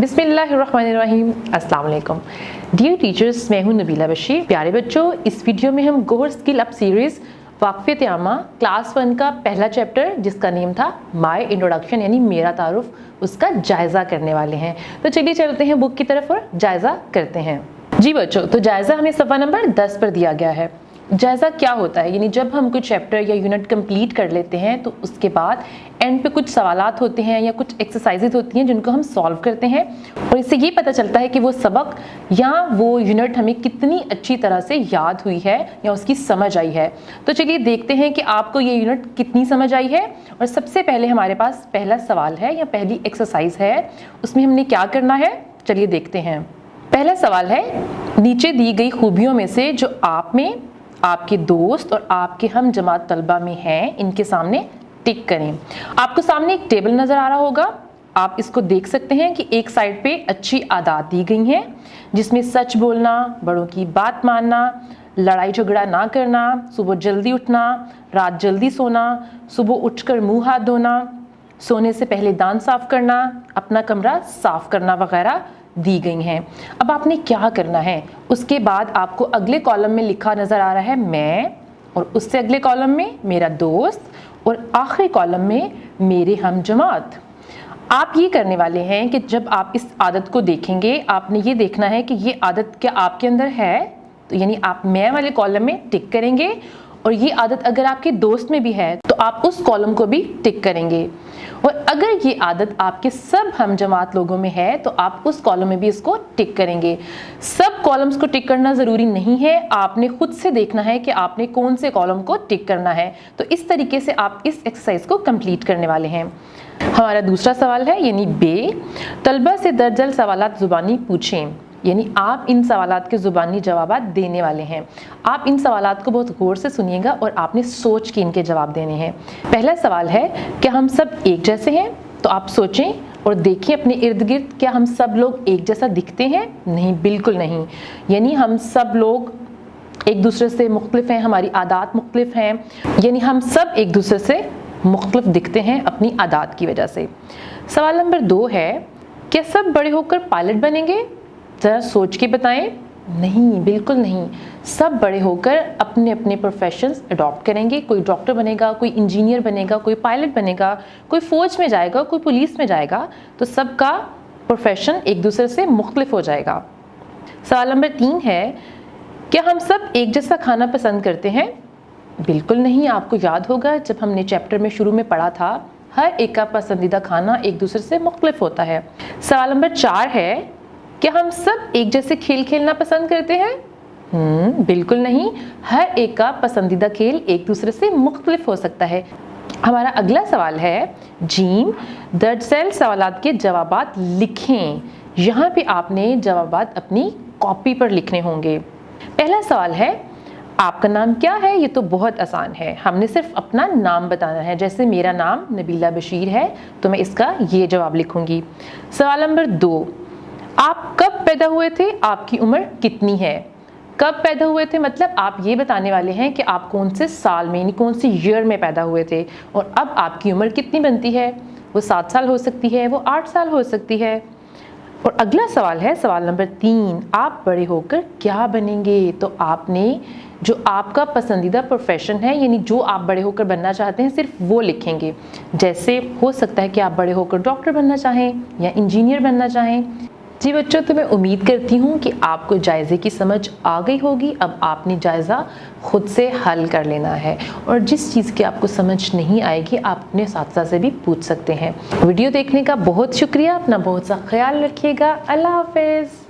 बिस्मिल्लाहिर्रहमानिर्रहीम, अस्सलाम वालेकुम। डियर टीचर्स, मैं हूं नबीला बशीर। प्यारे बच्चों, इस वीडियो में हम गोहर स्किल अप सीरीज़ वाक़फ़ियत आमा क्लास 1 का पहला चैप्टर जिसका नेम था माय इंट्रोडक्शन यानी मेरा तारुफ, उसका जायज़ा करने वाले हैं। तो चलिए चलते हैं बुक की तरफ और जायज़ा करते हैं। जी बच्चों, तो जायज़ा हमें सफ़ा नंबर 10 पर दिया गया है। जायज़ा क्या होता है, यानी जब हम कुछ चैप्टर या यूनिट कंप्लीट कर लेते हैं तो उसके बाद एंड पे कुछ सवालात होते हैं या कुछ एक्सरसाइजेज होती हैं जिनको हम सॉल्व करते हैं और इससे ये पता चलता है कि वो सबक या वो यूनिट हमें कितनी अच्छी तरह से याद हुई है या उसकी समझ आई है। तो चलिए देखते हैं कि आपको ये यूनिट कितनी समझ आई है। और सबसे पहले हमारे पास पहला सवाल है या पहली एक्सरसाइज है, उसमें हमने क्या करना है, चलिए देखते हैं। पहला सवाल है, नीचे दी गई खूबियों में से जो आप में, आपके दोस्त और आपके हम जमात तलबा में हैं, इनके सामने टिक करें। आपको सामने एक टेबल नज़र आ रहा होगा, आप इसको देख सकते हैं कि एक साइड पे अच्छी आदत दी गई हैं जिसमें सच बोलना, बड़ों की बात मानना, लड़ाई झगड़ा ना करना, सुबह जल्दी उठना, रात जल्दी सोना, सुबह उठकर मुंह हाथ धोना, सोने से पहले दांत साफ करना, अपना कमरा साफ करना वगैरह दी गई हैं। अब आपने क्या करना है, उसके बाद आपको अगले कॉलम में लिखा नज़र आ रहा है मैं, और उससे अगले कॉलम में मेरा दोस्त और आखिरी कॉलम में मेरे हम जमात। आप ये करने वाले हैं कि जब आप इस आदत को देखेंगे, आपने ये देखना है कि ये आदत क्या आपके अंदर है, तो यानी आप मैं वाले कॉलम में टिक करेंगे और ये आदत अगर आपके दोस्त में भी है तो आप उस कॉलम को भी टिक करेंगे। और अगर ये आदत आपके सब हम जमात लोगों में है तो आप उस कॉलम में भी इसको टिक करेंगे। सब कॉलम्स को टिक करना ज़रूरी नहीं है, आपने खुद से देखना है कि आपने कौन से कॉलम को टिक करना है। तो इस तरीके से आप इस एक्सरसाइज को कंप्लीट करने वाले हैं। हमारा दूसरा सवाल है यानी बे, तलबा से दर्जल सवालात ज़ुबानी पूछें, यानी आप इन सवालात के ज़ुबानी जवाबात देने वाले हैं। आप इन सवालात को बहुत गौर से सुनिएगा और आपने सोच के इनके जवाब देने हैं। पहला सवाल है, क्या हम सब एक जैसे हैं? तो आप सोचें और देखें अपने इर्द गिर्द, क्या हम सब लोग एक जैसा दिखते हैं? नहीं, बिल्कुल नहीं। यानी हम सब लोग एक दूसरे से मुख्तलिफ हैं, हमारी आदत मुख्तलिफ हैं, यानी हम सब एक दूसरे से मुख्तलिफ दिखते हैं अपनी आदत की वजह से। सवाल नंबर 2 है, क्या सब बड़े होकर पायलट बनेंगे? ज़रा सोच के बताएं। नहीं, बिल्कुल नहीं। सब बड़े होकर अपने अपने प्रोफेशंस अडॉप्ट करेंगे। कोई डॉक्टर बनेगा, कोई इंजीनियर बनेगा, कोई पायलट बनेगा, कोई फ़ौज में जाएगा, कोई पुलिस में जाएगा, तो सबका प्रोफेशन एक दूसरे से मुख्तलिफ हो जाएगा। सवाल नंबर 3 है, क्या हम सब एक जैसा खाना पसंद करते हैं? बिल्कुल नहीं। आपको याद होगा जब हमने चैप्टर में शुरू में पढ़ा था, हर एक का पसंदीदा खाना एक दूसरे से मुख्तलिफ होता है। सवाल नंबर 4 है, क्या हम सब एक जैसे खेल खेलना पसंद करते हैं? बिल्कुल नहीं। हर एक का पसंदीदा खेल एक दूसरे से मुख्तलिफ हो सकता है। हमारा अगला सवाल है जीम, दर्जल सवालात के जवाबात लिखें। यहाँ पे आपने जवाबात अपनी कॉपी पर लिखने होंगे। पहला सवाल है, आपका नाम क्या है? ये तो बहुत आसान है, हमने सिर्फ अपना नाम बताना है। जैसे मेरा नाम नबीला बशीर है तो मैं इसका ये जवाब लिखूंगी। सवाल नंबर 2, आप कब पैदा हुए थे? आपकी उम्र कितनी है? कब पैदा हुए थे मतलब आप ये बताने वाले हैं कि आप कौन से साल में यानी कौन सी ईयर में पैदा हुए थे। और अब आपकी उम्र कितनी बनती है? वो 7 साल हो सकती है, वो 8 साल हो सकती है। और अगला सवाल है सवाल नंबर 3, आप बड़े होकर क्या बनेंगे? तो आपने जो आपका पसंदीदा प्रोफेशन है यानी जो आप बड़े होकर बनना चाहते हैं सिर्फ वो लिखेंगे। जैसे हो सकता है कि आप बड़े होकर डॉक्टर बनना चाहें या इंजीनियर बनना चाहें। जी बच्चों, तो मैं उम्मीद करती हूँ कि आपको जायज़े की समझ आ गई होगी। अब आपने जायज़ा खुद से हल कर लेना है और जिस चीज़ की आपको समझ नहीं आएगी आप अपने साथी से भी पूछ सकते हैं। वीडियो देखने का बहुत शुक्रिया, अपना बहुत सा ख्याल रखिएगा। अल्लाह हाफ़िज़।